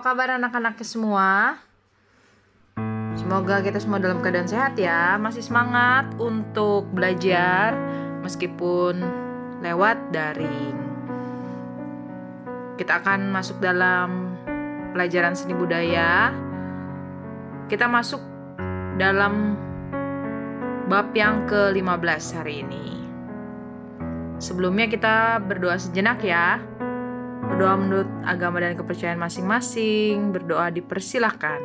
apa kabar anak-anaknya semua? Semoga kita semua dalam keadaan sehat ya. Masih semangat untuk belajar meskipun lewat daring. Kita akan masuk dalam pelajaran seni budaya. Kita masuk dalam bab yang ke-15 hari ini. Sebelumnya kita berdoa sejenak ya. Berdoa menurut agama dan kepercayaan masing-masing. Berdoa dipersilahkan.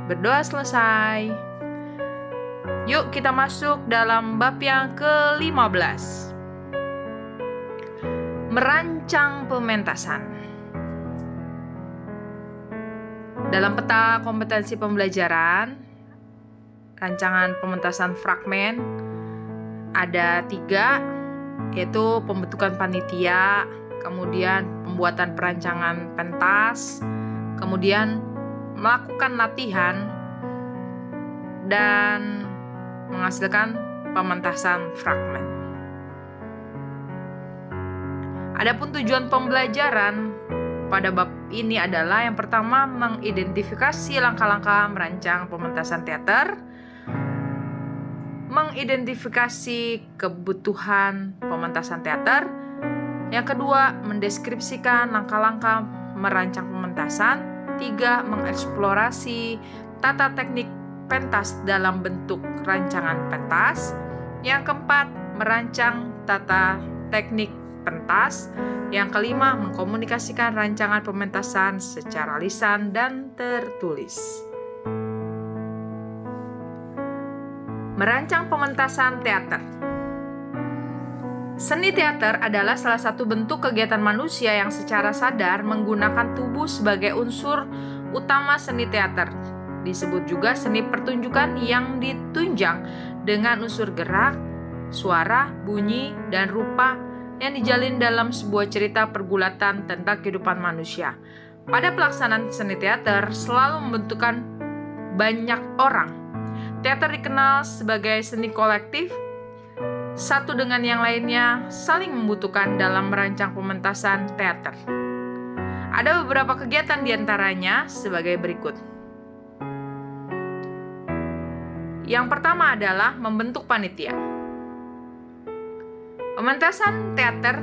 Berdoa selesai. Yuk kita masuk dalam bab yang ke-15. Merancang pementasan. Dalam peta kompetensi pembelajaran, rancangan pementasan fragmen ada 3, yaitu pembentukan panitia, kemudian pembuatan perancangan pentas, kemudian melakukan latihan, dan menghasilkan pementasan fragmen. Adapun tujuan pembelajaran pada bab ini adalah yang pertama mengidentifikasi langkah-langkah merancang pementasan teater, mengidentifikasi kebutuhan pementasan teater. Yang kedua, mendeskripsikan langkah-langkah merancang pementasan. 3, mengeksplorasi tata teknik pentas dalam bentuk rancangan pentas. Yang keempat, merancang tata teknik pentas. Yang kelima, mengkomunikasikan rancangan pementasan secara lisan dan tertulis. Merancang pementasan teater. Seni teater adalah salah satu bentuk kegiatan manusia yang secara sadar menggunakan tubuh sebagai unsur utama seni teater. Disebut juga seni pertunjukan yang ditunjang dengan unsur gerak, suara, bunyi, dan rupa yang dijalin dalam sebuah cerita pergulatan tentang kehidupan manusia. Pada pelaksanaan seni teater selalu membentukkan banyak orang. Teater dikenal sebagai seni kolektif, satu dengan yang lainnya saling membutuhkan dalam merancang pementasan teater. Ada beberapa kegiatan diantaranya sebagai berikut. Yang pertama adalah membentuk panitia. Pementasan teater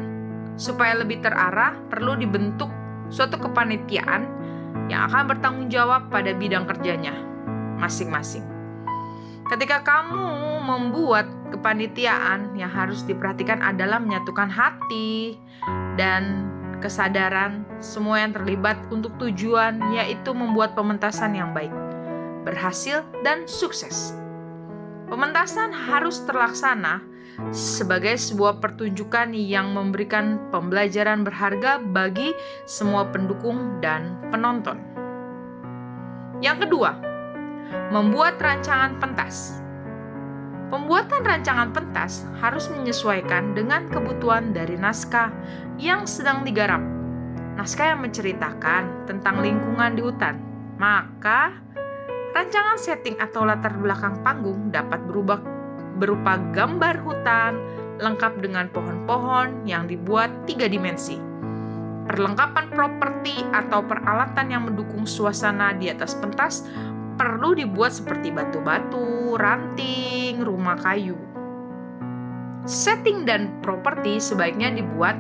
supaya lebih terarah perlu dibentuk suatu kepanitiaan yang akan bertanggung jawab pada bidang kerjanya masing-masing. Ketika kamu membuat kepanitiaan, yang harus diperhatikan adalah menyatukan hati dan kesadaran semua yang terlibat untuk tujuan, yaitu membuat pementasan yang baik, berhasil, dan sukses. Pementasan harus terlaksana sebagai sebuah pertunjukan yang memberikan pembelajaran berharga bagi semua pendukung dan penonton. Yang kedua, membuat rancangan pentas. Pembuatan rancangan pentas harus menyesuaikan dengan kebutuhan dari naskah yang sedang digarap. Naskah yang menceritakan tentang lingkungan di hutan, maka rancangan setting atau latar belakang panggung dapat berubah berupa gambar hutan lengkap dengan pohon-pohon yang dibuat 3 dimensi. Perlengkapan properti atau peralatan yang mendukung suasana di atas pentas perlu dibuat seperti batu-batu, ranting, rumah kayu. Setting dan properti sebaiknya dibuat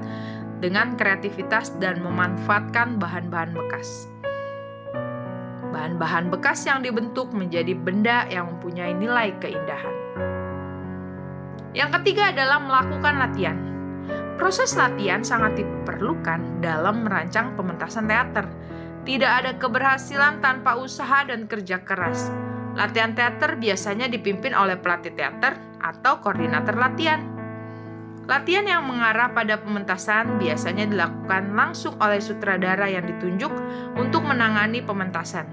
dengan kreativitas dan memanfaatkan bahan-bahan bekas. Bahan-bahan bekas yang dibentuk menjadi benda yang mempunyai nilai keindahan. Yang ketiga adalah melakukan latihan. Proses latihan sangat diperlukan dalam merancang pementasan teater. Tidak ada keberhasilan tanpa usaha dan kerja keras. Latihan teater biasanya dipimpin oleh pelatih teater atau koordinator latihan. Latihan yang mengarah pada pementasan biasanya dilakukan langsung oleh sutradara yang ditunjuk untuk menangani pementasan.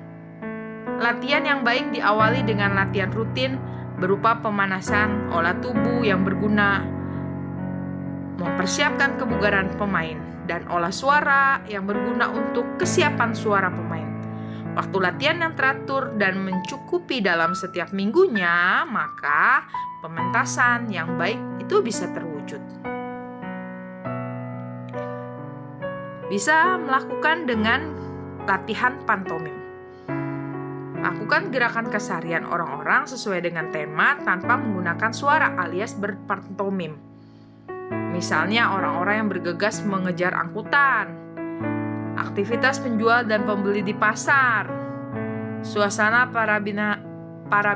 Latihan yang baik diawali dengan latihan rutin berupa pemanasan olah tubuh yang berguna, mempersiapkan kebugaran pemain, dan olah suara yang berguna untuk kesiapan suara pemain. Waktu latihan yang teratur dan mencukupi dalam setiap minggunya, maka pementasan yang baik itu bisa terwujud. bisa melakukan dengan latihan pantomim. Lakukan gerakan keseharian orang-orang sesuai dengan tema tanpa menggunakan suara alias berpantomim. Misalnya orang-orang yang bergegas mengejar angkutan, aktivitas penjual dan pembeli di pasar, suasana para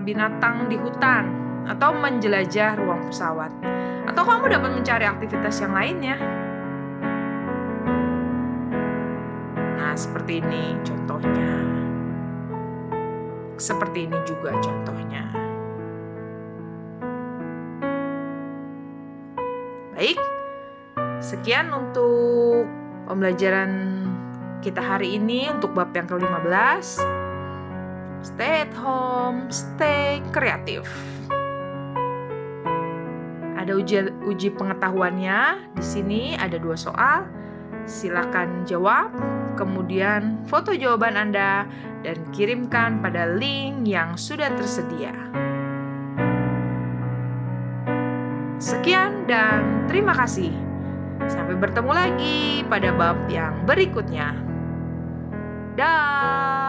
binatang di hutan, atau menjelajah ruang pesawat. Atau kamu dapat mencari aktivitas yang lainnya. Nah, seperti ini contohnya. Seperti ini juga contohnya. Baik, sekian untuk pembelajaran kita hari ini untuk bab yang ke-15. Stay at home, stay kreatif. Ada uji pengetahuannya. Di sini ada 2 soal. Silakan jawab, kemudian foto jawaban Anda dan kirimkan pada link yang sudah tersedia. Sekian dan terima kasih. Sampai bertemu lagi pada bab yang berikutnya. Dah.